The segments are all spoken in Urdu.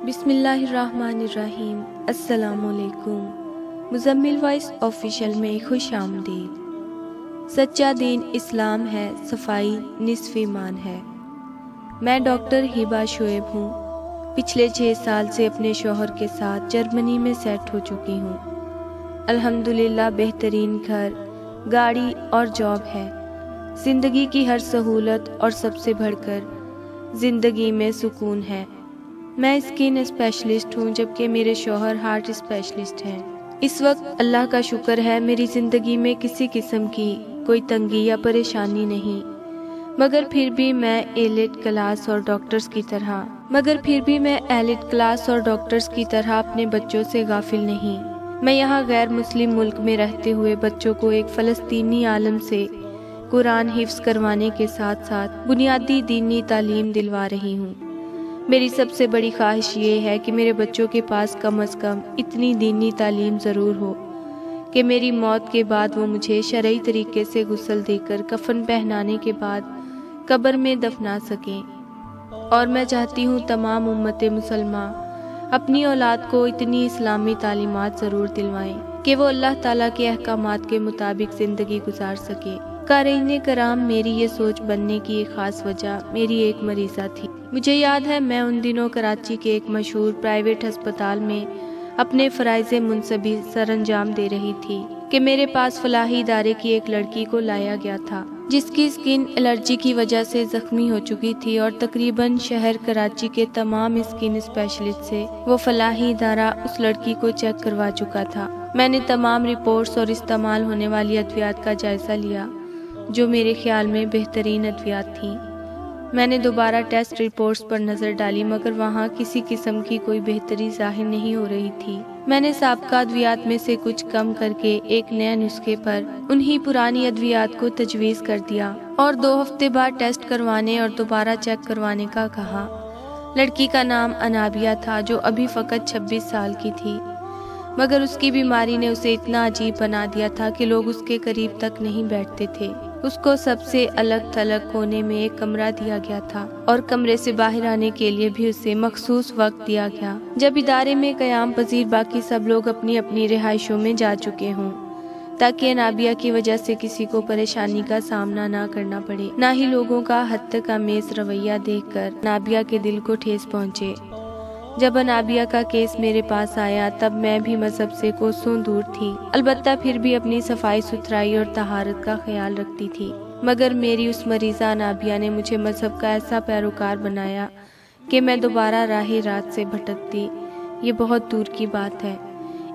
بسم اللہ الرحمن الرحیم۔ السلام علیکم۔ مزمل وائس آفیشیل میں خوش آمدید۔ سچا دین اسلام ہے، صفائی نصف ایمان ہے۔ میں ڈاکٹر ہبہ شعیب ہوں۔ پچھلے 6 سال سے اپنے شوہر کے ساتھ جرمنی میں سیٹ ہو چکی ہوں۔ الحمدللہ بہترین گھر، گاڑی اور جاب ہے۔ زندگی کی ہر سہولت اور سب سے بڑھ کر زندگی میں سکون ہے۔ میں اسکن اسپیشلسٹ ہوں جبکہ میرے شوہر ہارٹ اسپیشلسٹ ہیں۔ اس وقت اللہ کا شکر ہے میری زندگی میں کسی قسم کی کوئی تنگی یا پریشانی نہیں، مگر پھر بھی میں ایلٹ کلاس اور ڈاکٹرز کی طرح اپنے بچوں سے غافل نہیں۔ میں یہاں غیر مسلم ملک میں رہتے ہوئے بچوں کو ایک فلسطینی عالم سے قرآن حفظ کروانے کے ساتھ ساتھ بنیادی دینی تعلیم دلوا رہی ہوں۔ میری سب سے بڑی خواہش یہ ہے کہ میرے بچوں کے پاس کم از کم اتنی دینی تعلیم ضرور ہو کہ میری موت کے بعد وہ مجھے شرعی طریقے سے غسل دے کر کفن پہنانے کے بعد قبر میں دفنا سکیں۔ اور میں چاہتی ہوں تمام امت مسلمہ اپنی اولاد کو اتنی اسلامی تعلیمات ضرور دلوائیں کہ وہ اللہ تعالیٰ کے احکامات کے مطابق زندگی گزار سکے۔ قارئین کرام، میری یہ سوچ بننے کی ایک خاص وجہ میری ایک مریضہ تھی۔ مجھے یاد ہے میں ان دنوں کراچی کے ایک مشہور پرائیویٹ ہسپتال میں اپنے فرائض منصبی سر انجام دے رہی تھی کہ میرے پاس فلاحی ادارے کی ایک لڑکی کو لایا گیا تھا جس کی اسکن الرجی کی وجہ سے زخمی ہو چکی تھی، اور تقریباً شہر کراچی کے تمام اسکن اسپیشلسٹ سے وہ فلاحی ادارہ اس لڑکی کو چیک کروا چکا تھا۔ میں نے تمام رپورٹس اور استعمال ہونے والی ادویات کا جائزہ لیا جو میرے خیال میں بہترین ادویات تھیں۔ میں نے دوبارہ ٹیسٹ رپورٹس پر نظر ڈالی مگر وہاں کسی قسم کی کوئی بہتری ظاہر نہیں ہو رہی تھی۔ میں نے سابقہ ادویات میں سے کچھ کم کر کے ایک نئے نسخے پر انہی پرانی ادویات کو تجویز کر دیا اور 2 ہفتے بعد ٹیسٹ کروانے اور دوبارہ چیک کروانے کا کہا۔ لڑکی کا نام انابیہ تھا جو ابھی فقط 26 سال کی تھی، مگر اس کی بیماری نے اسے اتنا عجیب بنا دیا تھا کہ لوگ اس کے قریب تک نہیں بیٹھتے تھے۔ اس کو سب سے الگ تھلگ کونے میں ایک کمرہ دیا گیا تھا اور کمرے سے باہر آنے کے لیے بھی اسے مخصوص وقت دیا گیا جب ادارے میں قیام پذیر باقی سب لوگ اپنی اپنی رہائشوں میں جا چکے ہوں، تاکہ انابیہ کی وجہ سے کسی کو پریشانی کا سامنا نہ کرنا پڑے، نہ ہی لوگوں کا حد تک آمیز رویہ دیکھ کر انابیہ کے دل کو ٹھیس پہنچے۔ جب انابیہ کا کیس میرے پاس آیا تب میں بھی مذہب سے کوسوں دور تھی، البتہ پھر بھی اپنی صفائی ستھرائی اور طہارت کا خیال رکھتی تھی، مگر میری اس مریضہ انابیہ نے مجھے مذہب کا ایسا پیروکار بنایا کہ میں دوبارہ راہ رات سے بھٹکتی۔ یہ بہت دور کی بات ہے۔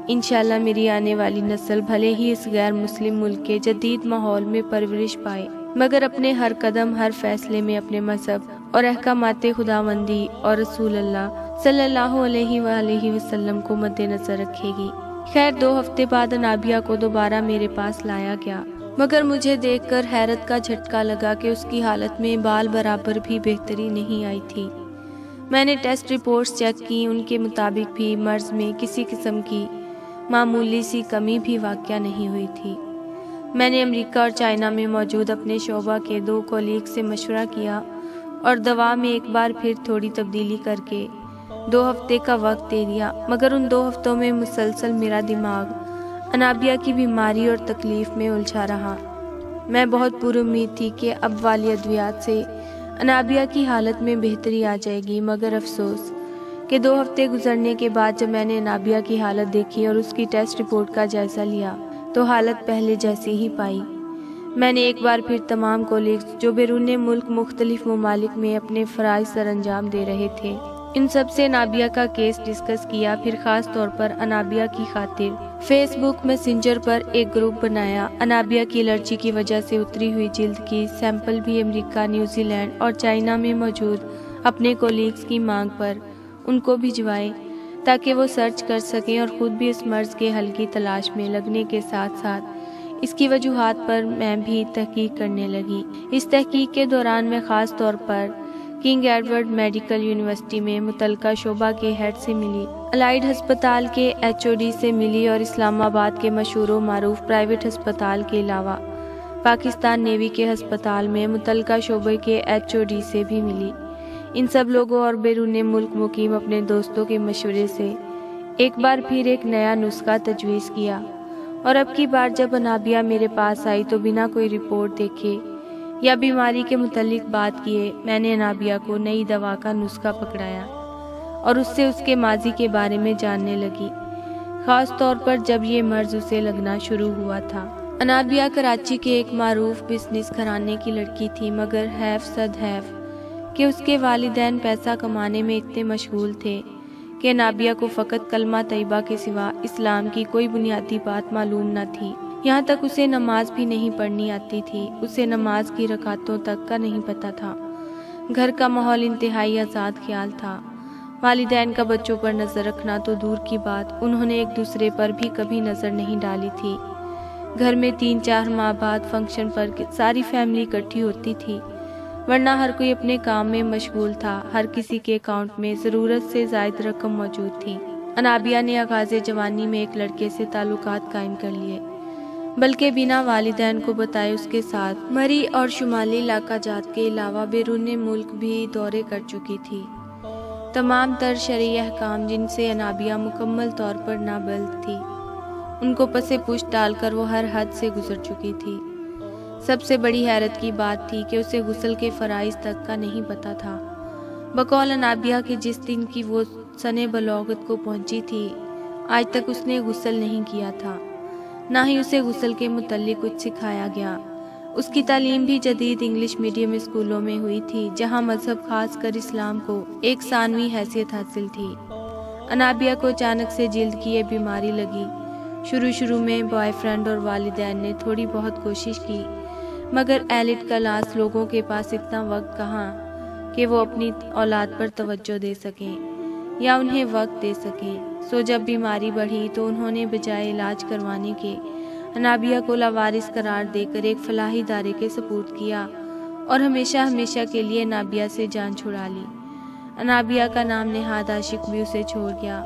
انشاءاللہ میری آنے والی نسل بھلے ہی اس غیر مسلم ملک کے جدید ماحول میں پرورش پائے، مگر اپنے ہر قدم ہر فیصلے میں اپنے مذہب اور احکامات خداوندی اور رسول اللہ صلی اللہ علیہ وآلہ وسلم کو مد نظر رکھے گی۔ خیر 2 ہفتے بعد انابیہ کو دوبارہ میرے پاس لایا گیا، مگر مجھے دیکھ کر حیرت کا جھٹکا لگا کہ اس کی حالت میں بال برابر بھی بہتری نہیں آئی تھی۔ میں نے ٹیسٹ رپورٹس چیک کی، ان کے مطابق بھی مرض میں کسی قسم کی معمولی سی کمی بھی واقع نہیں ہوئی تھی۔ میں نے امریکہ اور چائنا میں موجود اپنے شعبہ کے 2 کولیگ سے مشورہ کیا اور دوا میں ایک بار پھر تھوڑی تبدیلی کر کے 2 ہفتے کا وقت دے دیا، مگر ان 2 ہفتوں میں مسلسل میرا دماغ انابیہ کی بیماری اور تکلیف میں الجھا رہا۔ میں بہت پر امید تھی کہ اب والی ادویات سے انابیہ کی حالت میں بہتری آ جائے گی، مگر افسوس کہ 2 ہفتے گزرنے کے بعد جب میں نے انابیہ کی حالت دیکھی اور اس کی ٹیسٹ رپورٹ کا جائزہ لیا تو حالت پہلے جیسی ہی پائی۔ میں نے ایک بار پھر تمام کولیگز جو بیرون ملک مختلف ممالک میں اپنے فرائض سر انجام دے رہے تھے ان سب سے انابیہ کا کیس ڈسکس کیا، پھر خاص طور پر انابیہ کی خاطر فیس بک میسنجر پر ایک گروپ بنایا۔ انابیہ کی الرجی کی وجہ سے اتری ہوئی جلد کی سیمپل بھی امریکہ، نیوزی لینڈ اور چائنا میں موجود اپنے کولیگز کی مانگ پر ان کو بھجوائے تاکہ وہ سرچ کر سکیں اور خود بھی اس مرض کے حل کی تلاش میں لگنے کے ساتھ ساتھ اس کی وجوہات پر میں بھی تحقیق کرنے لگی۔ اس تحقیق کے دوران میں خاص طور پر کنگ ایڈورڈ میڈیکل یونیورسٹی میں متعلقہ شعبہ کے ہیڈ سے ملی، الائیڈ ہسپتال کے HOD سے ملی اور اسلام آباد کے مشہور و معروف پرائیویٹ ہسپتال کے علاوہ پاکستان نیوی کے ہسپتال میں متعلقہ شعبے کے HOD سے بھی ملی۔ ان سب لوگوں اور بیرون ملک مقیم اپنے دوستوں کے مشورے سے ایک بار پھر ایک نیا نسخہ تجویز کیا، اور اب کی بار جب انابیہ میرے پاس آئی تو بنا کوئی رپورٹ دیکھے یا بیماری کے متعلق بات کیے میں نے انابیہ کو نئی دوا کا نسخہ پکڑایا اور اس سے اس کے ماضی کے بارے میں جاننے لگی، خاص طور پر جب یہ مرض اسے لگنا شروع ہوا تھا۔ انابیہ کراچی کے ایک معروف بزنس گھرانے کی لڑکی تھی، مگر حیف کہ اس کے والدین پیسہ کمانے میں اتنے مشغول تھے کہ انابیہ کو فقط کلمہ طیبہ کے سوا اسلام کی کوئی بنیادی بات معلوم نہ تھی، یہاں تک اسے نماز بھی نہیں پڑھنی آتی تھی، اسے نماز کی رکعتوں تک کا نہیں پتہ تھا۔ گھر کا ماحول انتہائی آزاد خیال تھا، والدین کا بچوں پر نظر رکھنا تو دور کی بات، انہوں نے ایک دوسرے پر بھی کبھی نظر نہیں ڈالی تھی۔ گھر میں 3-4 ماہ بعد فنکشن پر ساری فیملی اکٹھی ہوتی تھی، ورنہ ہر کوئی اپنے کام میں مشغول تھا، ہر کسی کے اکاؤنٹ میں ضرورت سے زائد رقم موجود تھی۔ انابیہ نے آغاز جوانی میں ایک لڑکے سے تعلقات قائم کر لیے، بلکہ بنا والدین کو بتائے اس کے ساتھ مری اور شمالی علاقہ جات کے علاوہ بیرون ملک بھی دورے کر چکی تھی۔ تمام تر شرعی احکام جن سے انابیہ مکمل طور پر نابلد تھی، ان کو پس پشت ڈال کر وہ ہر حد سے گزر چکی تھی۔ سب سے بڑی حیرت کی بات تھی کہ اسے غسل کے فرائض تک کا نہیں پتہ تھا۔ بقول انابیہ کہ جس دن کی وہ سن بلوغت کو پہنچی تھی، آج تک اس نے غسل نہیں کیا تھا، نہ ہی اسے غسل کے متعلق کچھ سکھایا گیا۔ اس کی تعلیم بھی جدید انگلش میڈیم اسکولوں میں ہوئی تھی، جہاں مذہب خاص کر اسلام کو ایک ثانوی حیثیت حاصل تھی۔ انابیہ کو اچانک سے جلد کی یہ بیماری لگی۔ شروع میں بوائے فرینڈ اور والدین نے تھوڑی بہت کوشش کی، مگر ایلٹ کلاس لوگوں کے پاس اتنا وقت کہاں کہ وہ اپنی اولاد پر توجہ دے سکیں یا انہیں وقت دے سکیں۔ سو جب بیماری بڑھی تو انہوں نے بجائے علاج کروانے کے انابیہ کو لاوارث قرار دے کر ایک فلاحی ادارے کے سپرد کیا اور ہمیشہ کے لیے انابیہ سے جان چھڑا لی۔ انابیہ کا نام نہاد عاشق بھی اسے چھوڑ گیا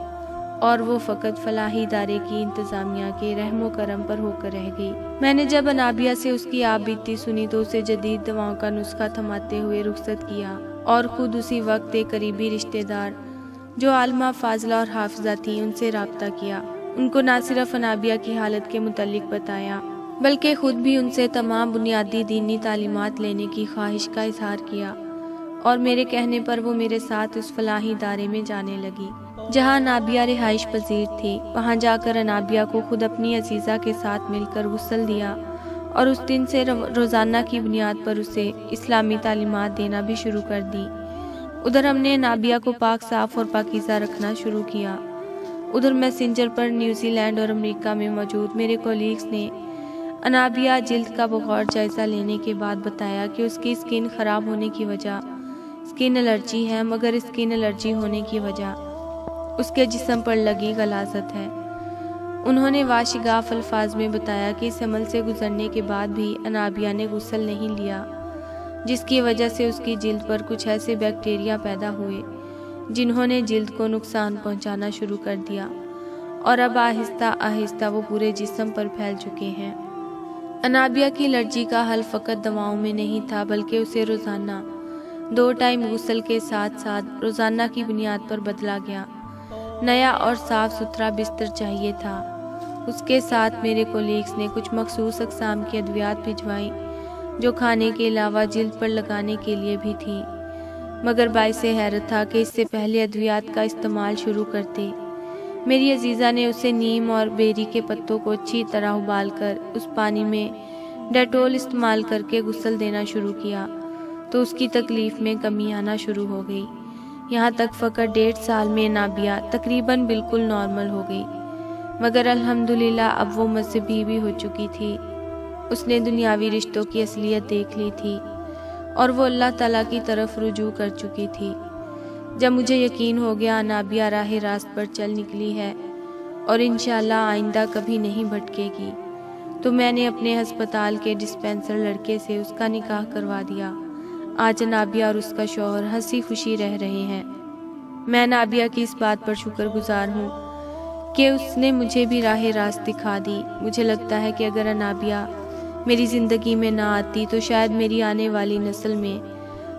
اور وہ فقط فلاحی ادارے کی انتظامیہ کے رحم و کرم پر ہو کر رہ گئی۔ میں نے جب انابیہ سے اس کی آپ بیتی سنی تو اسے جدید دواؤں کا نسخہ تھماتے ہوئے رخصت کیا اور خود اسی وقت ایک قریبی رشتہ دار جو عالمہ فاضلہ اور حافظہ تھیں ان سے رابطہ کیا۔ ان کو نہ صرف انابیہ کی حالت کے متعلق بتایا بلکہ خود بھی ان سے تمام بنیادی دینی تعلیمات لینے کی خواہش کا اظہار کیا، اور میرے کہنے پر وہ میرے ساتھ اس فلاحی ادارے میں جانے لگی جہاں انابیہ رہائش پذیر تھی۔ وہاں جا کر انابیہ کو خود اپنی عزیزہ کے ساتھ مل کر غسل دیا اور اس دن سے روزانہ کی بنیاد پر اسے اسلامی تعلیمات دینا بھی شروع کر دی۔ ادھر ہم نے انابیہ کو پاک صاف اور پاکیزہ رکھنا شروع کیا۔ ادھر میسنجر پر نیوزی لینڈ اور امریکہ میں موجود میرے کولیگز نے انابیہ جلد کا بغور جائزہ لینے کے بعد بتایا کہ اس کی اسکن خراب ہونے کی وجہ اسکن الرجی ہے، مگر اسکن الرجی ہونے کی وجہ اس کے جسم پر لگی غلاظت ہے۔ انہوں نے واشگاف الفاظ میں بتایا کہ اس عمل سے گزرنے کے بعد بھی انابیہ نے غسل نہیں لیا، جس کی وجہ سے اس کی جلد پر کچھ ایسے بیکٹیریا پیدا ہوئے جنہوں نے جلد کو نقصان پہنچانا شروع کر دیا، اور اب آہستہ وہ پورے جسم پر پھیل چکے ہیں۔ انابیہ کی الرجی کا حل فقط دواؤں میں نہیں تھا، بلکہ اسے روزانہ 2 ٹائم غسل کے ساتھ روزانہ کی بنیاد پر بدلا گیا نیا اور صاف ستھرا بستر چاہیے تھا۔ اس کے ساتھ میرے کولیگز نے کچھ مخصوص اقسام کی ادویات بھجوائیں جو کھانے کے علاوہ جلد پر لگانے کے لیے بھی تھیں، مگر باعث حیرت تھا کہ اس سے پہلے ادویات کا استعمال شروع کرتے میری عزیزہ نے اسے نیم اور بیری کے پتوں کو اچھی طرح ابال کر اس پانی میں ڈیٹول استعمال کر کے غسل دینا شروع کیا تو اس کی تکلیف میں کمی آنا شروع ہو گئی، یہاں تک فقط 1.5 سال میں انابیہ تقریباً بالکل نارمل ہو گئی۔ مگر الحمدللہ اب وہ مذہبی بھی ہو چکی تھی، اس نے دنیاوی رشتوں کی اصلیت دیکھ لی تھی اور وہ اللہ تعالیٰ کی طرف رجوع کر چکی تھی۔ جب مجھے یقین ہو گیا انابیہ راہ راست پر چل نکلی ہے اور انشاءاللہ آئندہ کبھی نہیں بھٹکے گی، تو میں نے اپنے ہسپتال کے ڈسپینسر لڑکے سے اس کا نکاح کروا دیا۔ آج انابیہ اور اس کا شوہر ہنسی خوشی رہ رہے ہیں۔ میں انابیہ کی اس بات پر شکر گزار ہوں کہ اس نے مجھے بھی راہ راست دکھا دی۔ مجھے لگتا ہے کہ اگر انابیہ میری زندگی میں نہ آتی تو شاید میری آنے والی نسل میں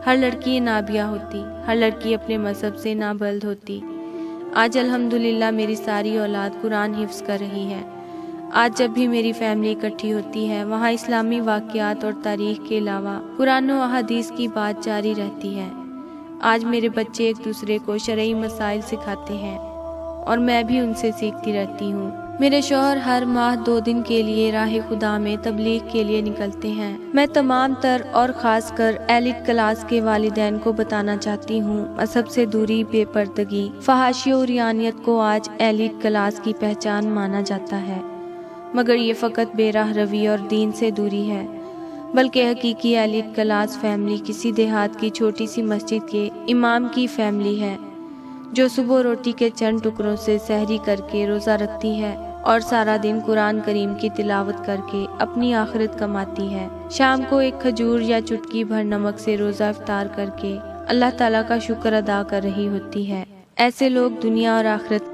ہر لڑکی نابیہ ہوتی، ہر لڑکی اپنے مذہب سے نابلد ہوتی۔ آج الحمدللہ میری ساری اولاد قرآن حفظ کر رہی ہے۔ آج جب بھی میری فیملی اکٹھی ہوتی ہے، وہاں اسلامی واقعات اور تاریخ کے علاوہ قرآن و احادیث کی بات جاری رہتی ہے۔ آج میرے بچے ایک دوسرے کو شرعی مسائل سکھاتے ہیں اور میں بھی ان سے سیکھتی رہتی ہوں۔ میرے شوہر ہر ماہ 2 دن کے لیے راہ خدا میں تبلیغ کے لیے نکلتے ہیں۔ میں تمام تر اور خاص کر ایلیٹ کلاس کے والدین کو بتانا چاہتی ہوں، مذہب سے دوری، بے پردگی، فحاشی و عریانیت کو آج ایلیٹ کلاس کی پہچان مانا جاتا ہے، مگر یہ فقط بے راہ روی اور دین سے دوری ہے، بلکہ حقیقی ایلیٹ کلاس فیملی کسی دیہات کی چھوٹی سی مسجد کے امام کی فیملی ہے، جو صبح روٹی کے چند ٹکڑوں سے سحری کر کے روزہ رکھتی ہے اور سارا دن قرآن کریم کی تلاوت کر کے اپنی آخرت کماتی ہے۔ شام کو ایک کھجور یا چٹکی بھر نمک سے روزہ افطار کر کے اللہ تعالیٰ کا شکر ادا کر رہی ہوتی ہے۔ ایسے لوگ دنیا اور آخرت